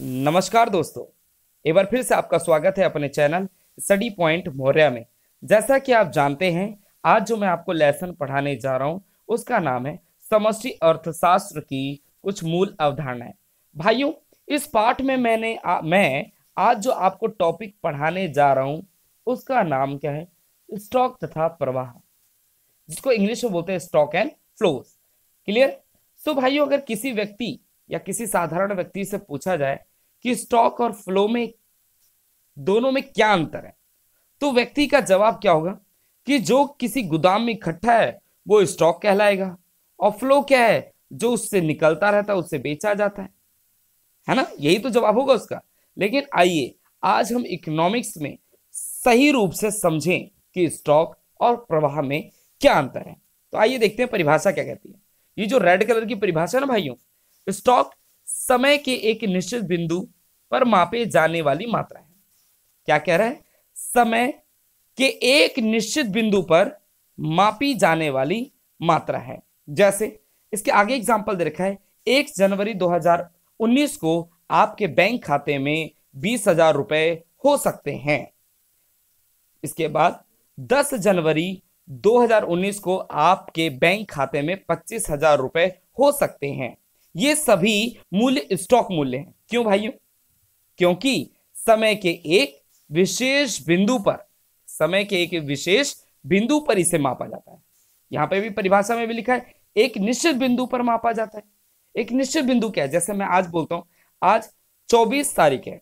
नमस्कार दोस्तों, एक बार फिर से आपका स्वागत है अपने चैनल स्टडी पॉइंट मौर्या में। जैसा कि आप जानते हैं, आज जो मैं आपको लेसन पढ़ाने जा रहा हूं उसका नाम है समष्टि अर्थशास्त्र की कुछ मूल अवधारणाएं। भाइयों, इस पाठ में मैं आज जो आपको टॉपिक पढ़ाने जा रहा हूं उसका नाम क्या है? स्टॉक तथा प्रवाह, जिसको इंग्लिश में बोलते हैं स्टॉक एंड फ्लोज। क्लियर? तो भाइयों, अगर किसी व्यक्ति या किसी साधारण व्यक्ति से पूछा जाए कि स्टॉक और फ्लो में दोनों में क्या अंतर है, तो व्यक्ति का जवाब क्या होगा कि जो किसी गोदाम में इकट्ठा है वो स्टॉक कहलाएगा, और फ्लो क्या है? जो उससे निकलता रहता है, उससे बेचा जाता है ना? यही तो जवाब होगा उसका। लेकिन आइए आज हम इकोनॉमिक्स में सही रूप से समझें कि स्टॉक और प्रवाह में क्या अंतर है। तो आइए देखते हैं परिभाषा क्या कहती है। ये जो रेड कलर की परिभाषा है ना भाइयों, स्टॉक समय के एक निश्चित बिंदु पर मापे जाने वाली मात्रा है। क्या कह रहा है? समय के एक निश्चित बिंदु पर मापी जाने वाली मात्रा है। जैसे इसके आगे एग्जांपल दे रखा है, 1 जनवरी 2019 को आपके बैंक खाते में 20,000 रुपए हो सकते हैं। इसके बाद 10 जनवरी 2019 को आपके बैंक खाते में 25,000 रुपए हो सकते हैं। ये सभी मूल्य स्टॉक मूल्य हैं। क्यों भाइयों? क्योंकि समय के एक विशेष बिंदु पर इसे मापा जाता है। यहां पे भी परिभाषा में भी लिखा है एक निश्चित बिंदु पर मापा जाता है। एक निश्चित बिंदु क्या है? जैसे मैं आज बोलता हूं आज 24 तारीख है,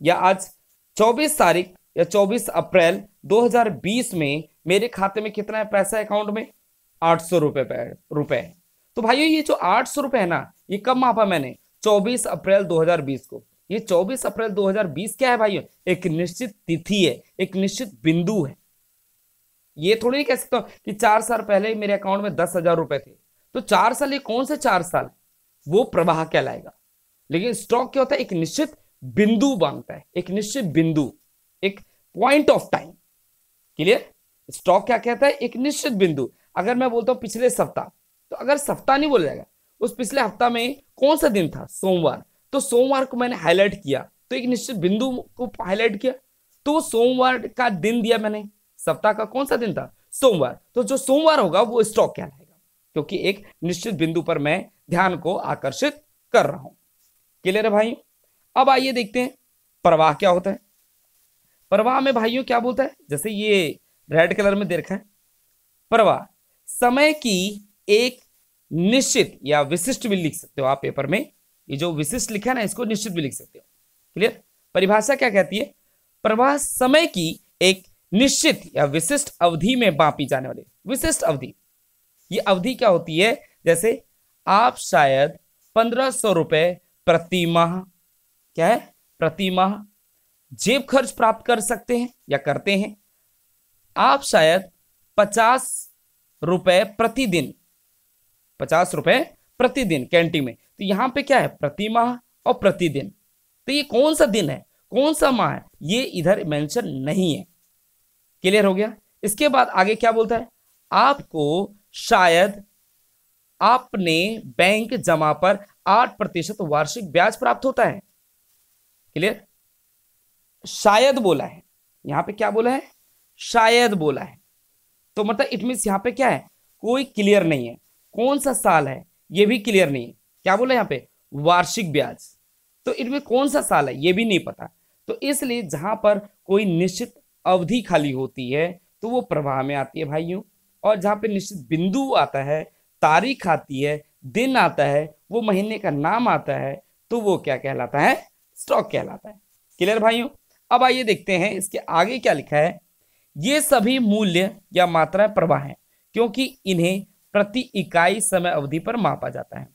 या आज 24 तारीख या 24 अप्रैल 2020 में मेरे खाते में कितना है पैसा अकाउंट में? 800 रुपए। तो भाइयों, ये जो 800 रुपए है ना, ये कब मापा मैंने? 24 अप्रैल 2020 को। ये 24 अप्रैल 2020 क्या है भाइयों? एक निश्चित तिथि है, एक निश्चित बिंदु है। ये थोड़ी नहीं कह सकता कि 4 साल पहले मेरे अकाउंट में 10,000 रुपए थे। तो 4 साल, ये कौन से 4 साल? वो प्रवाह कहलाएगा। लेकिन स्टॉक क्या होता है? एक निश्चित बिंदु मांगता है, एक निश्चित बिंदु, एक point of time. Clear? Stock क्या कहता है? एक निश्चित बिंदु। अगर मैं बोलता हूं पिछले सप्ताह, तो अगर सप्ताह नहीं बोला जाएगा, उस पिछले हफ्ता में कौन सा दिन था? सोमवार। तो सोमवार को मैंने हाईलाइट किया, तो एक निश्चित बिंदु को हाईलाइट किया, तो वो सोमवार का दिन दिया मैंने। सप्ताह का कौन सा दिन था? सोमवार। तो जो सोमवार होगा वो स्टॉक कहलाएगा, क्योंकि एक निश्चित बिंदु पर मैं ध्यान को आकर्षित कर रहा हूं। क्लियर है भाई? अब आइए देखते हैं प्रवाह क्या होता है। प्रवाह में भाइयों क्या बोलता है? जैसे ये रेड कलर में दे रखा है, प्रवाह समय की एक निश्चित या विशिष्ट भी लिख सकते हो आप पेपर में। ये जो विशिष्ट लिखा है ना, इसको निश्चित भी लिख सकते हो। क्लियर? परिभाषा क्या कहती है? प्रवाह समय की एक निश्चित या विशिष्ट अवधि में मापी जाने वाली विशिष्ट अवधि। ये अवधि क्या होती है? जैसे आप शायद 1,500 रुपए प्रति माह, क्या है? प्रति माह जेब खर्च प्राप्त कर सकते हैं या करते हैं। आप शायद 50 रुपए प्रतिदिन, 50 रुपए प्रतिदिन कैंटीन में। तो यहां पे क्या है? प्रति माह और प्रतिदिन। तो ये कौन सा दिन है, कौन सा माह है, ये इधर मेंशन नहीं है। क्लियर हो गया? इसके बाद आगे क्या बोलता है? आपको शायद आपने बैंक जमा पर 8% वार्षिक ब्याज प्राप्त होता है। क्लियर? शायद बोला है, यहां पे क्या बोला है? शायद बोला है। तो मतलब इट मीन्स यहां पे क्या है? कोई क्लियर नहीं है। कौन सा साल है ये भी क्लियर नहीं है। क्या बोला यहां पे? वार्षिक ब्याज। तो इनमें कौन सा साल है ये भी नहीं पता। तो इसलिए जहां पर कोई निश्चित अवधि खाली होती है तो वो प्रवाह में आती है भाइयों। और जहां पे निश्चित बिंदु आता है, तारीख आती है, दिन आता है, वो महीने का नाम आता है, तो वो क्या कहलाता है? स्टॉक कहलाता है। क्लियर भाइयों? अब आइए देखते हैं इसके आगे क्या लिखा है। ये सभी मूल्य या मात्राएं प्रवाह हैं, क्योंकि इन्हें प्रति इकाई समय अवधि पर मापा जाता है।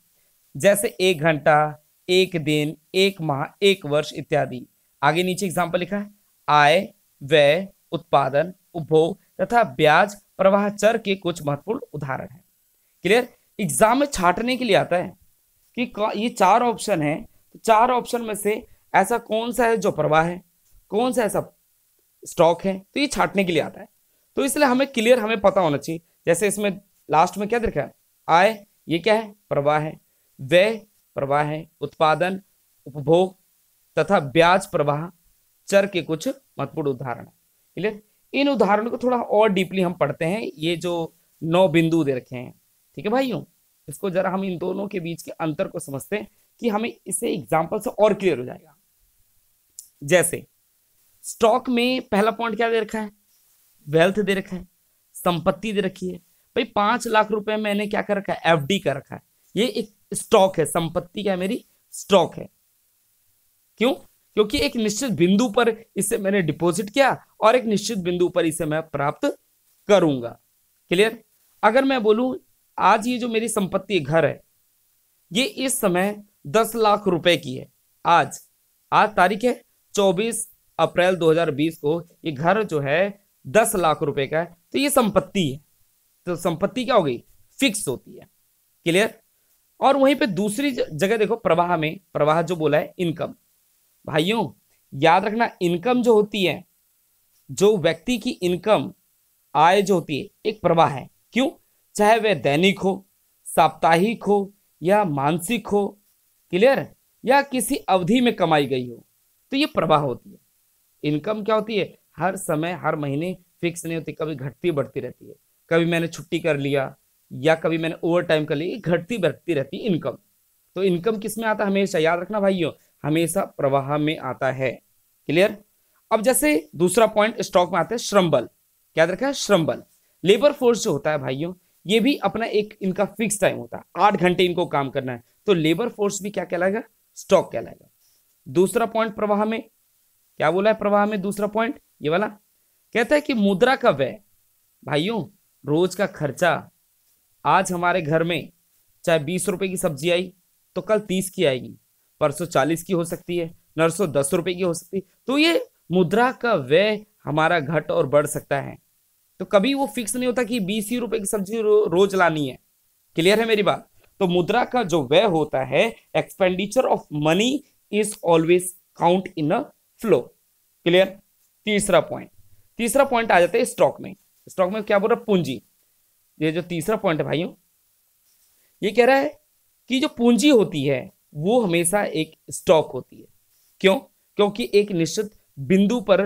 जैसे 1 घंटा, 1 दिन, 1 माह, 1 वर्ष इत्यादि। आगे नीचे एग्जाम्पल लिखा है, आय, व्यय, उत्पादन, उपभोग तथा ब्याज प्रवाह चर के कुछ महत्वपूर्ण उदाहरण हैं। क्लियर? एग्जाम में छांटने के लिए आता है कि ये 4 ऑप्शन है, तो 4 ऑप्शन में से ऐसा कौन सा है जो प्रवाह है, कौन सा ऐसा स्टॉक है, तो ये छांटने के लिए आता है। तो इसलिए हमें क्लियर, हमें पता होना चाहिए। जैसे इसमें लास्ट में क्या देखा है? आय, ये क्या है? प्रवाह है। व्यय प्रवाह है। उत्पादन, उपभोग तथा ब्याज प्रवाह चर के कुछ महत्वपूर्ण उदाहरण है। क्लियर? इन उदाहरणों को थोड़ा और डीपली हम पढ़ते हैं। ये जो 9 बिंदु दे रखे हैं, ठीक है भाइयों, इसको जरा हम इन दोनों के बीच के अंतर को समझते हैं कि हमें इसे एग्जाम्पल से और क्लियर हो जाएगा। जैसे स्टॉक में पहला पॉइंट क्या दे रखा है? वेल्थ दे रखा है, संपत्ति दे रखी है। भाई 5 लाख रुपए मैंने क्या कर रखा है? एफडी कर रखा है। ये एक स्टॉक है, संपत्ति क्या है मेरी? स्टॉक है। क्यों? क्योंकि एक निश्चित बिंदु पर इसे मैंने डिपॉजिट किया और एक निश्चित बिंदु पर इसे मैं प्राप्त करूंगा। क्लियर? अगर मैं बोलूं आज ये जो मेरी संपत्ति घर है, ये इस समय 10 लाख रुपए की है। आज तारीख है 24 अप्रैल 2020 को ये घर जो है 10 लाख रुपए का है, तो ये संपत्ति है। तो संपत्ति क्या हो गई? फिक्स होती है। क्लियर? और वहीं पे दूसरी जगह देखो, प्रवाह में, प्रवाह जो बोला है इनकम। भाइयों याद रखना, इनकम जो होती है, जो व्यक्ति की इनकम आय जो होती है, एक प्रवाह है। क्यों? चाहे वह दैनिक हो, साप्ताहिक हो या मानसिक हो, क्लियर, या किसी अवधि में कमाई गई हो, तो ये प्रवाह होती है। इनकम क्या होती है? हर समय हर महीने फिक्स नहीं होती, कभी घटती बढ़ती रहती है। कभी मैंने छुट्टी कर लिया या कभी मैंने ओवर टाइम कर लिया, घटती बढ़ती रहती है इनकम। तो इनकम किस में आता है? हमेशा याद रखना भाइयों, हमेशा प्रवाह में आता है। क्लियर? अब जैसे दूसरा पॉइंट स्टॉक में आता है श्रम बल। क्या रखा है? श्रम बल। लेबर फोर्स जो होता है भाइयों, ये भी अपना एक इनका फिक्स टाइम होता है, 8 घंटे इनको काम करना है। तो लेबर फोर्स भी क्या कहलाएगा? स्टॉक कहलाएगा। दूसरा पॉइंट प्रवाह में क्या बोला है? प्रवाह में दूसरा पॉइंट ये वाला कहता है कि मुद्रा का व्यय। भाइयों रोज का खर्चा, आज हमारे घर में चाहे 20 रुपए की सब्जी आई तो कल 30 की आएगी, परसों 40 की हो सकती है, नरसों 10 रुपए की हो सकती है। तो ये मुद्रा का व्यय हमारा घट और बढ़ सकता है। तो कभी वो फिक्स नहीं होता कि 20 ही रुपए की सब्जी रोज लानी है। क्लियर है मेरी बात? तो मुद्रा का जो व्यय होता है, expenditure of money is always count in a flow. Clear? तीसरा पॉइंट आ जाता है स्टॉक में। स्टॉक में क्या बोल रहा है? पूंजी। ये जो तीसरा पॉइंट है भाइयों, ये कह रहा है कि जो पूंजी होती है वो हमेशा एक स्टॉक होती है। क्यों? क्योंकि एक निश्चित बिंदु पर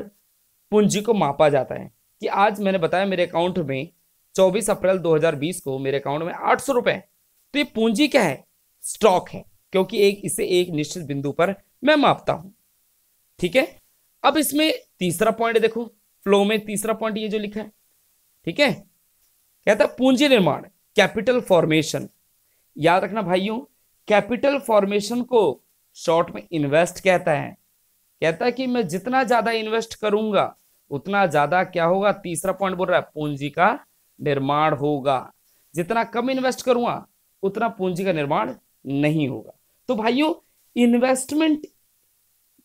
पूंजी को मापा जाता है कि आज मैंने बताया मेरे अकाउंट में 24 अप्रैल 2020 को मेरे अकाउंट में 800 रुपए है। तो ये पूंजी क्या है? स्टॉक है, क्योंकि इसे एक निश्चित बिंदु पर मैं मापता हूं। ठीक है? अब इसमें तीसरा पॉइंट देखो, फ्लो में तीसरा पॉइंट ये जो लिखा है, ठीक है, कहता है पूंजी निर्माण, कैपिटल फॉर्मेशन। याद रखना भाइयों, कैपिटल फॉर्मेशन को शॉर्ट में इन्वेस्ट कहता है। कहता है कि मैं जितना ज्यादा इन्वेस्ट करूंगा उतना ज्यादा क्या होगा? तीसरा पॉइंट बोल रहा है पूंजी का निर्माण होगा। जितना कम इन्वेस्ट करूंगा उतना पूंजी का निर्माण नहीं होगा। तो भाइयों इन्वेस्टमेंट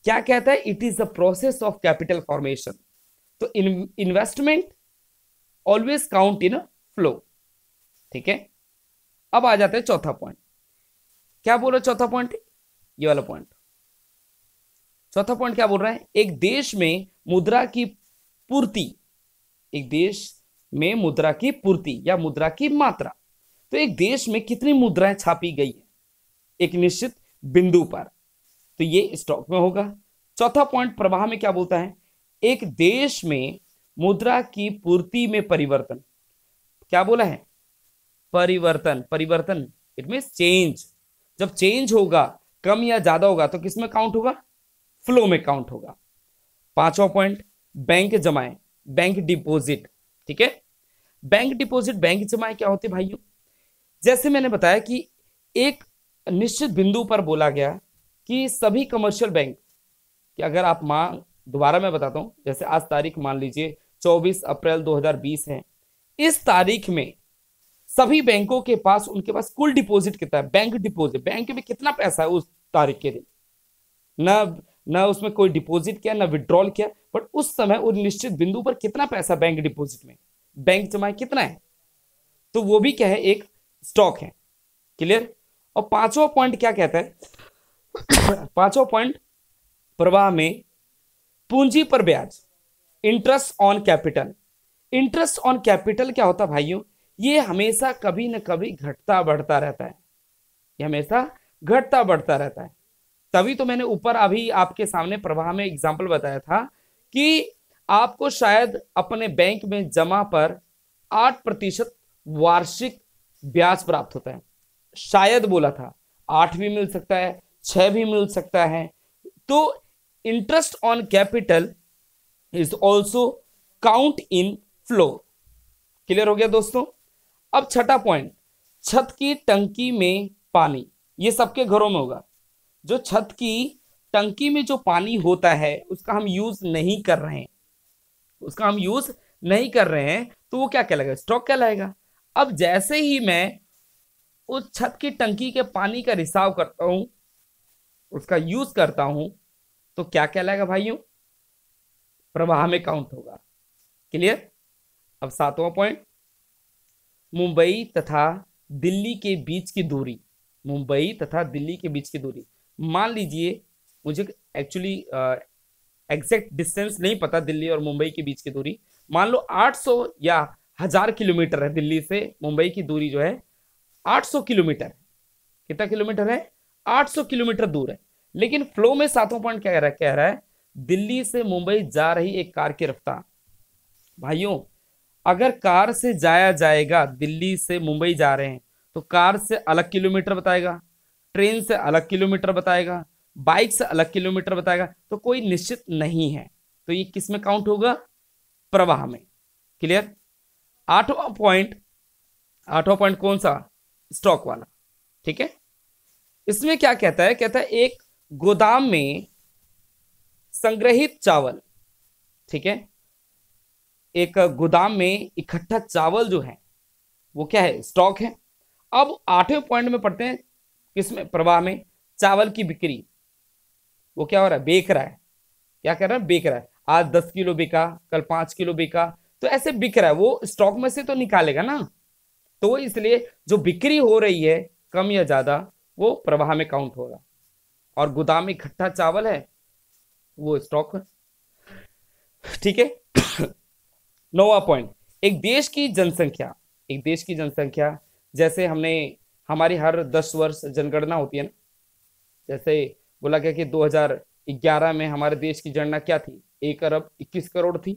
क्या कहता है? It is the process of capital formation. तो investment always count in flow. ठीक है? अब आ जाते हैं चौथा पॉइंट। क्या बोल रहा है चौथा पॉइंट? ये वाला पॉइंट। चौथा पॉइंट क्या बोल रहा है? एक देश में मुद्रा की पूर्ति, एक देश में मुद्रा की पूर्ति या मुद्रा की मात्रा। तो एक देश में कितनी मुद्राएं छापी गई है एक निश्चित बिंदु पर, तो ये स्टॉक में होगा। चौथा पॉइंट प्रवाह में क्या बोलता है? एक देश में मुद्रा की पूर्ति में परिवर्तन। क्या बोला है? परिवर्तन इट मींस चेंज। जब चेंज होगा, कम या ज्यादा होगा, तो किस में काउंट होगा? फ्लो में काउंट होगा। पांचवा पॉइंट बैंक जमाएं, बैंक डिपॉजिट। ठीक है? बैंक डिपॉजिट, बैंक जमाएं क्या होती है भाइयों? जैसे मैंने बताया कि एक निश्चित बिंदु पर बोला गया कि सभी कमर्शियल बैंक, कि अगर आप दोबारा मैं बताता हूं, जैसे आज तारीख मान लीजिए 24 अप्रैल 2020 है, इस तारीख में सभी बैंकों के पास, उनके पास कुल डिपॉजिट कितना है? बैंक डिपॉजिट, बैंक में कितना पैसा है उस तारीख के दिन, ना उसमें कोई डिपॉजिट किया ना विड्रॉल किया, बट उस समय उस निश्चित बिंदु पर कितना पैसा बैंक डिपॉजिट में, बैंक जमा कितना है, तो वो भी क्या है? एक स्टॉक है। क्लियर? और पांचवा पॉइंट क्या कहता है? पांचवा पॉइंट प्रवाह में पूंजी पर ब्याज, interest on capital. Interest on capital क्या होता है भाइयों? ये हमेशा कभी न कभी घटता बढ़ता रहता है, ये हमेशा घटता बढ़ता रहता है। तभी तो मैंने ऊपर अभी आपके सामने प्रवाह में एग्जाम्पल बताया था कि आपको शायद अपने बैंक में जमा पर 8% वार्षिक ब्याज प्राप्त होता है। शायद बोला था, 8 भी मिल सकता है, 6 भी मिल सकता है। तो interest on capital is also count in flow. Clear हो गया दोस्तों। अब छठा पॉइंट, छत की टंकी में पानी। ये सबके घरों में होगा। जो छत की टंकी में जो पानी होता है उसका हम यूज नहीं कर रहे हैं, उसका हम यूज नहीं कर रहे हैं, तो वो क्या कहलाएगा? स्टॉक कहलाएगा। अब जैसे ही मैं उस छत की टंकी के पानी का रिसाव करता हूं, उसका यूज करता हूं, तो क्या कहलाएगा भाइयों? प्रवाह में काउंट होगा। क्लियर। अब सातवां पॉइंट, मुंबई तथा दिल्ली के बीच की दूरी। मुंबई तथा दिल्ली के बीच की दूरी, मान लीजिए, मुझे एक्चुअली एग्जैक्ट डिस्टेंस नहीं पता दिल्ली और मुंबई के बीच की दूरी, मान लो 800 या 1000 किलोमीटर है। दिल्ली से मुंबई की दूरी जो है 800 किलोमीटर। कितना किलोमीटर है? 800 किलोमीटर दूर है। लेकिन फ्लो में सातवां पॉइंट क्या कह रहा है? दिल्ली से मुंबई जा रही एक कार की रफ्तार। भाइयों, अगर कार से जाया जाएगा, दिल्ली से मुंबई जा रहे हैं, तो कार से अलग किलोमीटर बताएगा, ट्रेन से अलग किलोमीटर बताएगा, बाइक से अलग किलोमीटर बताएगा, तो कोई निश्चित नहीं है। तो ये किस में काउंट होगा? प्रवाह में। क्लियर। आठवां पॉइंट कौन सा? स्टॉक वाला। ठीक है। इसमें क्या कहता है? कहता है एक गोदाम में संग्रहित चावल। ठीक है। एक गोदाम में इकट्ठा चावल जो है वो क्या है? स्टॉक है। अब आठवें पॉइंट में पढ़ते हैं, किसमें? प्रवाह में। चावल की बिक्री। वो क्या हो रहा है? बेच रहा है। क्या कर रहा है? बेच रहा है। आज 10 किलो बिका, कल 5 किलो बिका, तो ऐसे बिक रहा है। वो स्टॉक में से तो निकालेगा ना, तो इसलिए जो बिक्री हो रही है कम या ज्यादा, वो प्रवाह में काउंट होगा। और गोदाम में इकट्ठा चावल है, वो स्टॉक है। ठीक है। नौवां पॉइंट, एक देश की जनसंख्या। जैसे हमारी हर 10 वर्ष जनगणना होती है ना। जैसे बोला गया कि 2011 में हमारे देश की जनगणना क्या थी? 1 अरब 21 करोड़ थी।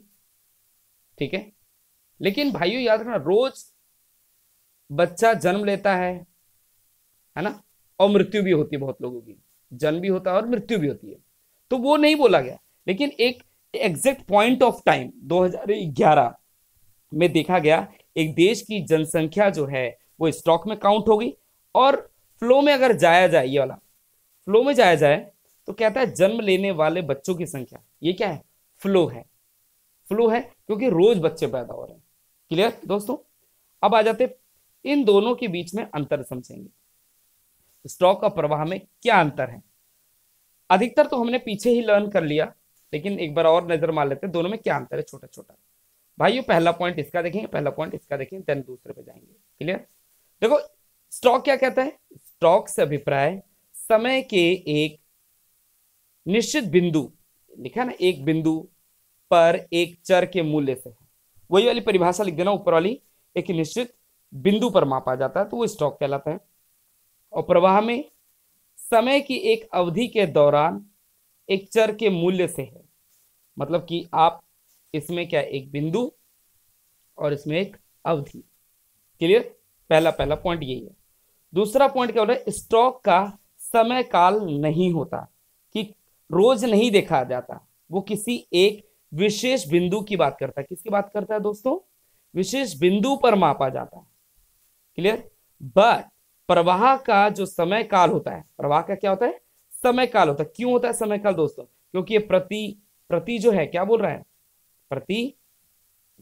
ठीक है। लेकिन भाइयों याद रखना, रोज बच्चा जन्म लेता है ना, और मृत्यु भी होती है। बहुत लोगों की जन्म भी होता है और मृत्यु भी होती है, तो वो नहीं बोला गया। लेकिन एक एग्जैक्ट पॉइंट ऑफ टाइम 2011 में देखा गया, एक देश की जनसंख्या जो है वो स्टॉक में काउंट होगी। और फ्लो में अगर जाया जाए, ये वाला फ्लो में जाया जाए, तो कहता है जन्म लेने वाले बच्चों की संख्या। ये क्या है? फ्लो है। फ्लो है क्योंकि रोज बच्चे पैदा हो रहे हैं। क्लियर दोस्तों। अब आ जाते इन दोनों के बीच में अंतर समझेंगे। स्टॉक और प्रवाह में क्या अंतर है? अधिकतर तो हमने पीछे ही लर्न कर लिया, लेकिन एक बार और नजर मार लेते हैं दोनों में क्या अंतर है, छोटा छोटा। भाइयों, पहला पॉइंट इसका देखेंगे, पहला पॉइंट इसका देखेंगे, देन दूसरे पे जाएंगे। क्लियर। देखो, स्टॉक क्या कहता है? स्टॉक से अभिप्राय समय के एक निश्चित बिंदु, लिखा ना, एक बिंदु पर एक चर के मूल्य से है। वही वाली परिभाषा लिख देना ऊपर वाली, एक निश्चित बिंदु पर मापा जाता है, तो वो स्टॉक कहलाता है। और प्रवाह में समय की एक अवधि के दौरान एक चर के मूल्य से है। मतलब कि आप इसमें क्या, एक बिंदु और इसमें एक अवधि। क्लियर। पहला पॉइंट यही है। दूसरा पॉइंट क्या बोल रहा है? स्टॉक का समय काल नहीं होता, कि रोज नहीं देखा जाता, वो किसी एक विशेष बिंदु की बात करता है। किसकी बात करता है दोस्तों? विशेष बिंदु पर मापा जाता है। क्लियर। बट प्रवाह का जो समय काल होता है, प्रवाह का क्या होता है? समय काल होता है। क्यों होता है समय काल दोस्तों? क्योंकि ये प्रति जो है, क्या बोल रहा है? प्रति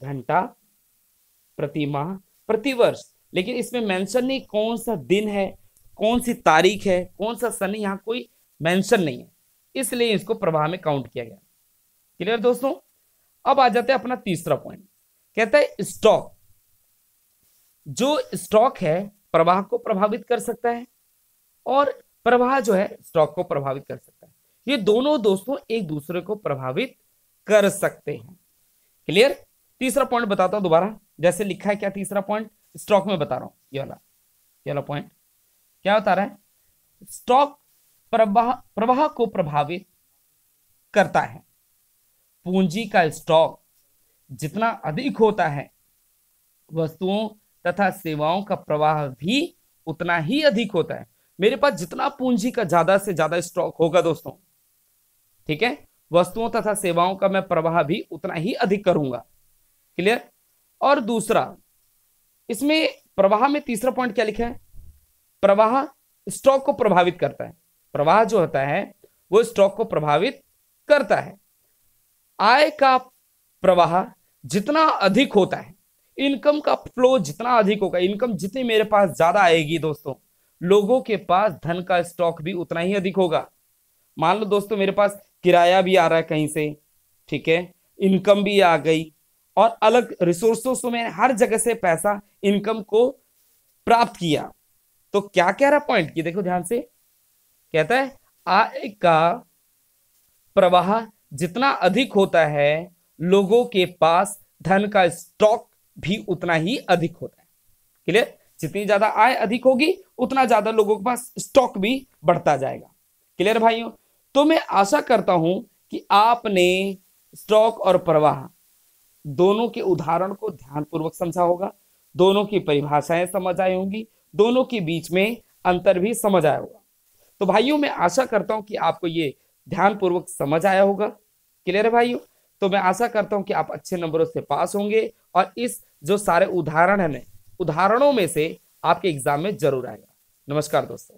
घंटा, प्रति माह, प्रति वर्ष। लेकिन इसमें मेंशन नहीं कौन सा दिन है, कौन सी तारीख है, कौन सा सन है, यहां कोई मेंशन नहीं है, इसलिए इसको प्रवाह में काउंट किया गया। क्लियर दोस्तों। अब आ जाते हैं अपना तीसरा पॉइंट। कहता है स्टॉक, जो स्टॉक है प्रवाह को प्रभावित कर सकता है, और प्रवाह जो है स्टॉक को प्रभावित कर सकता है। ये दोनों दोस्तों एक दूसरे को प्रभावित कर सकते हैं। क्लियर। तीसरा पॉइंट बताता हूं दोबारा, जैसे लिखा है क्या तीसरा पॉइंट, स्टॉक में बता रहा हूं। ये वाला पॉइंट क्या बता रहा है? स्टॉक प्रवाह प्रवाह को प्रभावित करता है। पूंजी का स्टॉक जितना अधिक होता है, वस्तुओं तथा सेवाओं का प्रवाह भी उतना ही अधिक होता है। मेरे पास जितना पूंजी का ज्यादा से ज्यादा स्टॉक होगा दोस्तों, ठीक है, वस्तुओं तथा सेवाओं का मैं प्रवाह भी उतना ही अधिक करूंगा। क्लियर। और दूसरा, इसमें प्रवाह में तीसरा पॉइंट क्या लिखा है, प्रवाह स्टॉक को प्रभावित करता है। प्रवाह जो होता है वो स्टॉक को प्रभावित करता है। आय का प्रवाह जितना अधिक होता है, इनकम का फ्लो जितना अधिक होगा, इनकम जितनी मेरे पास ज्यादा आएगी दोस्तों, लोगों के पास धन का स्टॉक भी उतना ही अधिक होगा। मान लो दोस्तों मेरे पास किराया भी आ रहा है कहीं से, ठीक है, इनकम भी आ गई, और अलग रिसोर्सों से मैंने हर जगह से पैसा इनकम को प्राप्त किया, तो क्या कह रहा पॉइंट की देखो ध्यान से, कहता है आय का प्रवाह जितना अधिक होता है, लोगों के पास धन का स्टॉक भी उतना ही अधिक होता है। क्लियर। जितनी ज्यादा आय अधिक होगी उतना ज्यादा लोगों के पास स्टॉक भी बढ़ता जाएगा। क्लियर भाइयों। तो मैं आशा करता हूं कि आपने स्टॉक और प्रवाह दोनों के उदाहरण को ध्यानपूर्वक समझा होगा, दोनों की परिभाषाएं समझ आई होंगी, दोनों के बीच में अंतर भी समझ आया होगा। तो भाइयों मैं आशा करता हूं कि आपको ये ध्यानपूर्वक समझ आया होगा। क्लियर है भाइयों। तो मैं आशा करता हूं कि आप अच्छे नंबरों से पास होंगे और इस जो सारे उदाहरण है, उदाहरणों में से आपके एग्जाम में जरूर आएगा। नमस्कार दोस्तों।